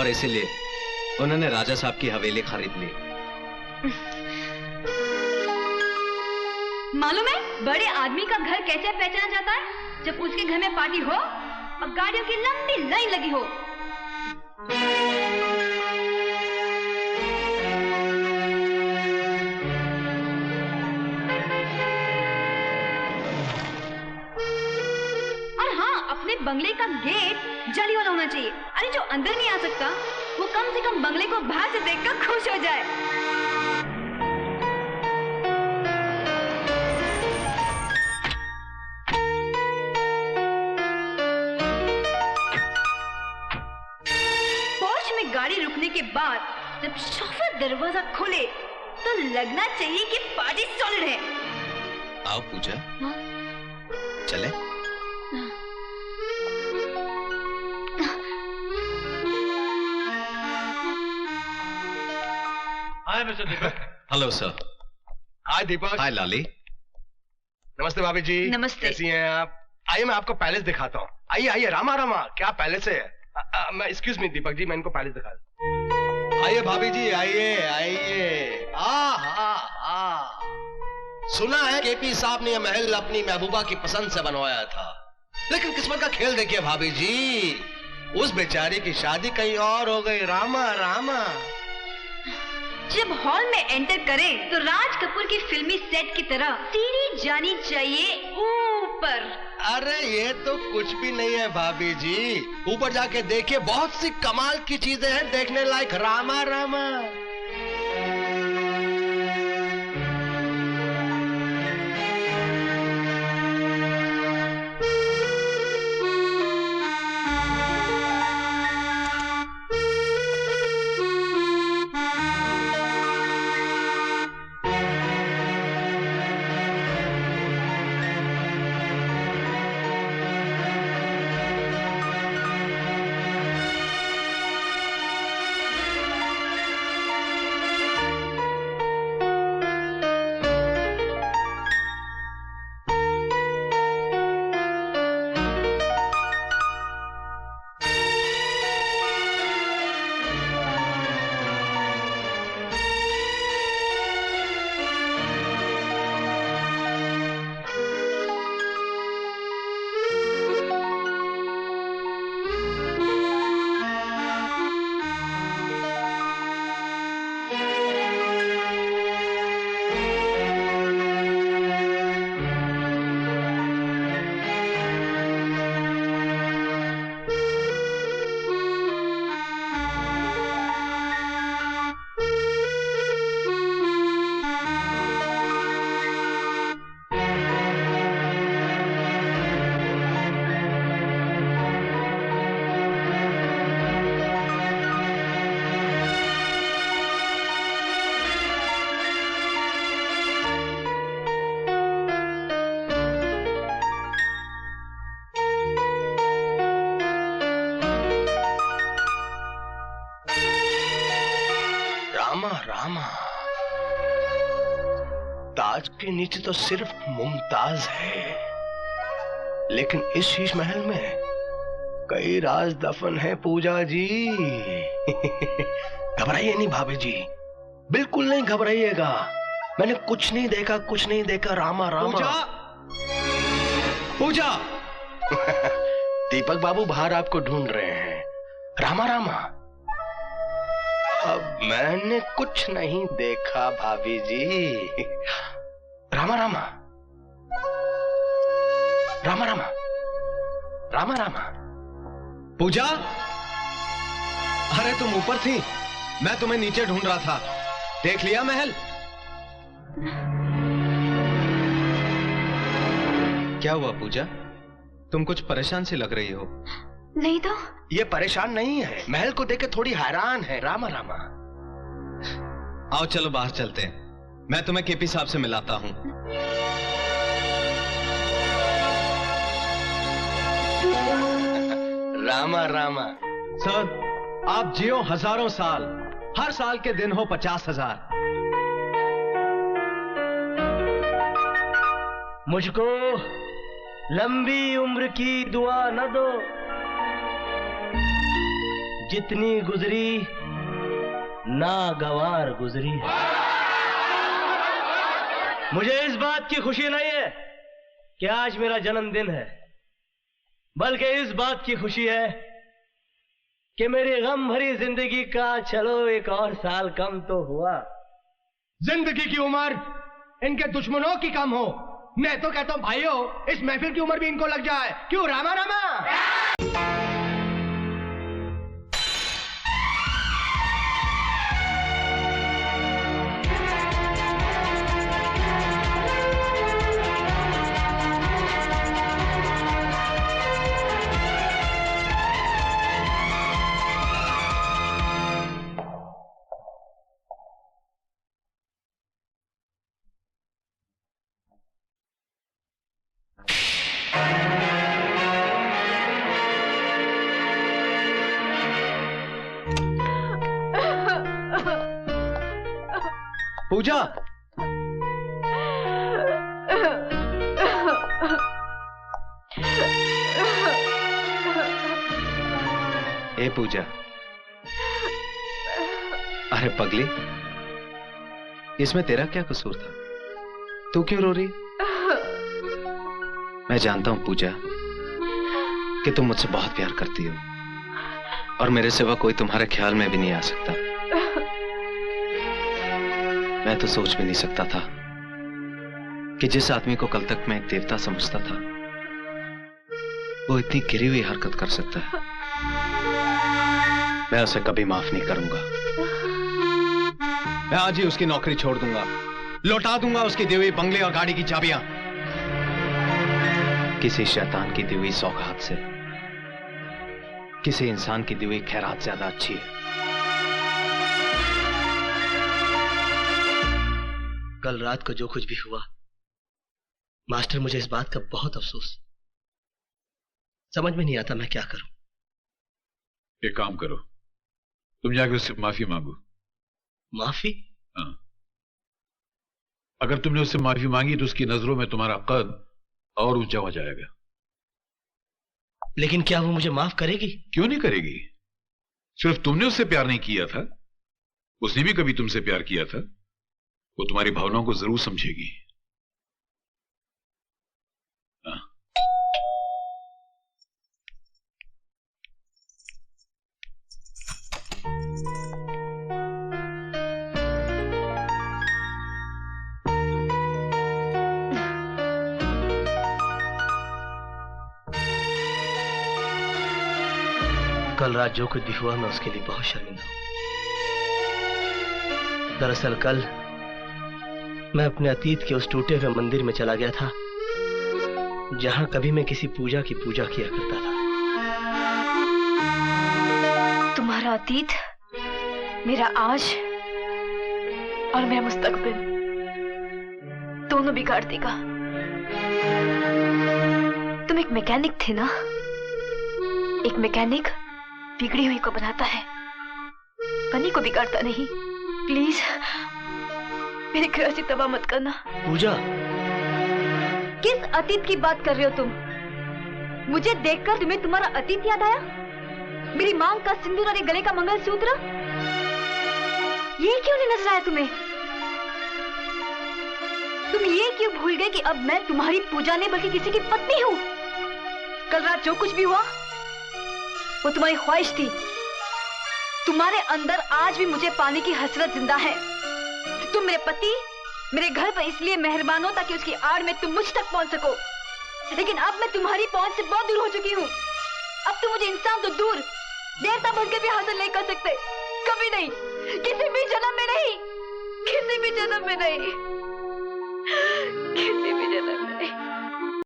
और इसीलिए उन्होंने राजा साहब की हवेली खरीद ली। मालूम है बड़े आदमी का घर कैसे पहचाना जाता है? जब उसके घर में पार्टी हो और गाड़ियों की लंबी लाइन लगी हो। और हाँ, अपने बंगले का गेट जाली वाला होना चाहिए। अरे जो अंदर नहीं आ सकता वो कम से कम बंगले को बाहर से देखकर खुश हो जाए। पोर्च में गाड़ी रुकने के बाद जब शोफर दरवाजा खोले तो लगना चाहिए कि पार्टी सॉलिड है। आओ पूजा। हाँ? चले? Hi mister Deepak. Hello sir. Hi Deepak. Hi Lali. नमस्ते भाभी जी। नमस्ते। कैसी हैं आप? आइए मैं आपको पैलेस दिखाता हूँ। आइए आइए, रामा रामा क्या पैलेस है। मैं एक्सक्यूज मी दीपक जी, मैं इनको पैलेस दिखा दूँ। आइए भाभी जी, आइए आइए। सुना है केपी साहब ने यह महल अपनी महबूबा की पसंद से बनवाया था, लेकिन किस्मत का खेल देखिए भाभी जी, उस बेचारी की शादी कहीं और हो गई। रामा रामा। जब हॉल में एंटर करें तो राज कपूर की फिल्मी सेट की तरह सीढ़ी जानी चाहिए ऊपर। अरे ये तो कुछ भी नहीं है भाभी जी, ऊपर जाके देखिए, बहुत सी कमाल की चीजें हैं देखने लायक। रामा रामा। ताज के नीचे तो सिर्फ मुमताज है, लेकिन इस शीश महल में कई राज दफन है पूजा जी। घबराइए नहीं भाभी जी, बिल्कुल नहीं घबराइएगा। मैंने कुछ नहीं देखा, कुछ नहीं देखा। रामा रामा। पूजा। दीपक बाबू बाहर आपको ढूंढ रहे हैं। रामा रामा। अब मैंने कुछ नहीं देखा भाभी जी। रामा रामा। रामा रामा। रामा रामा। पूजा, अरे तुम ऊपर थी, मैं तुम्हें नीचे ढूंढ रहा था। देख लिया महल? क्या हुआ पूजा, तुम कुछ परेशान सी लग रही हो। नहीं तो। ये परेशान नहीं है, महल को देख के थोड़ी हैरान है। रामा रामा। आओ चलो बाहर चलते हैं, मैं तुम्हें केपी साहब से मिलाता हूं। रामा रामा। सर, आप जियो हजारों साल, हर साल के दिन हो 50,000। मुझको लंबी उम्र की दुआ न दो, जितनी गुजरी नागवार गुजरी है। मुझे इस बात की खुशी नहीं है कि आज मेरा जन्मदिन है, बल्कि इस बात की खुशी है कि मेरी गम भरी जिंदगी का चलो एक और साल कम तो हुआ। जिंदगी की उम्र इनके दुश्मनों की कम हो। मैं तो कहता हूं भाइयों, इस महफिल की उम्र भी इनको लग जाए। क्यों रामा रामा? पूजा, ए पूजा, अरे पगली, इसमें तेरा क्या कसूर था? तू क्यों रो रही? मैं जानता हूं पूजा कि तुम मुझसे बहुत प्यार करती हो और मेरे सिवा कोई तुम्हारे ख्याल में भी नहीं आ सकता। मैं तो सोच भी नहीं सकता था कि जिस आदमी को कल तक मैं एक देवता समझता था वो इतनी गिरी हुई हरकत कर सकता है। मैं उसे कभी माफ नहीं करूंगा। मैं आज ही उसकी नौकरी छोड़ दूंगा, लौटा दूंगा उसकी दी हुई बंगले और गाड़ी की चाबियां। किसी शैतान की दी हुई सौगात से किसी इंसान की दी हुई खैरात ज्यादा अच्छी है। कल रात को जो कुछ भी हुआ, मास्टर, मुझे इस बात का बहुत अफसोस। समझ में नहीं आता मैं क्या करूं। एक काम करो, तुम जाके उससे माफी मांगो। माफी? हाँ। अगर तुमने उससे माफी मांगी तो उसकी नजरों में तुम्हारा कद और ऊंचा हो जाएगा। लेकिन क्या वो मुझे माफ करेगी? क्यों नहीं करेगी? सिर्फ तुमने उससे प्यार नहीं किया था, उसने भी कभी तुमसे प्यार किया था। वो तुम्हारी भावनाओं को जरूर समझेगी। हाँ। कल रात जो कुछ भी हुआ मैं उसके लिए बहुत शर्मिंदा हूं। दरअसल कल मैं अपने अतीत के उस टूटे हुए मंदिर में चला गया था जहां कभी मैं किसी पूजा की पूजा किया करता था। तुम्हारा अतीत, मेरा आज और मेरा मुस्तकबिल दोनों बिगाड़ देगा। तुम एक मैकेनिक थे ना? एक मैकेनिक बिगड़ी हुई को बनाता है, बनी को बिगाड़ता नहीं। प्लीज मेरे घर से तबाह मत करना। पूजा, किस अतीत की बात कर रहे हो तुम? मुझे देखकर तुम्हें तुम्हारा अतीत याद आया? मेरी मांग का सिंदूर और गले का मंगलसूत्र, ये क्यों नहीं नजर आया तुम्हें? तुम ये क्यों भूल गए कि अब मैं तुम्हारी पूजा नहीं बल्कि किसी की पत्नी हूँ? कल रात जो कुछ भी हुआ वो तुम्हारी ख्वाहिश थी। तुम्हारे अंदर आज भी मुझे पाने की हसरत जिंदा है। तुम मेरे पति, मेरे घर पर इसलिए मेहरबान हो ताकि उसकी आड़ में तुम मुझ तक पहुंच सको। लेकिन अब मैं तुम्हारी पहुंच से बहुत दूर हो चुकी हूँ। अब तुम मुझे इंसान तो दूर, देवता बनकर भी हासिल नहीं कर सकते। कभी नहीं, किसी भी जन्म में नहीं, किसी भी जन्म में नहीं, किसी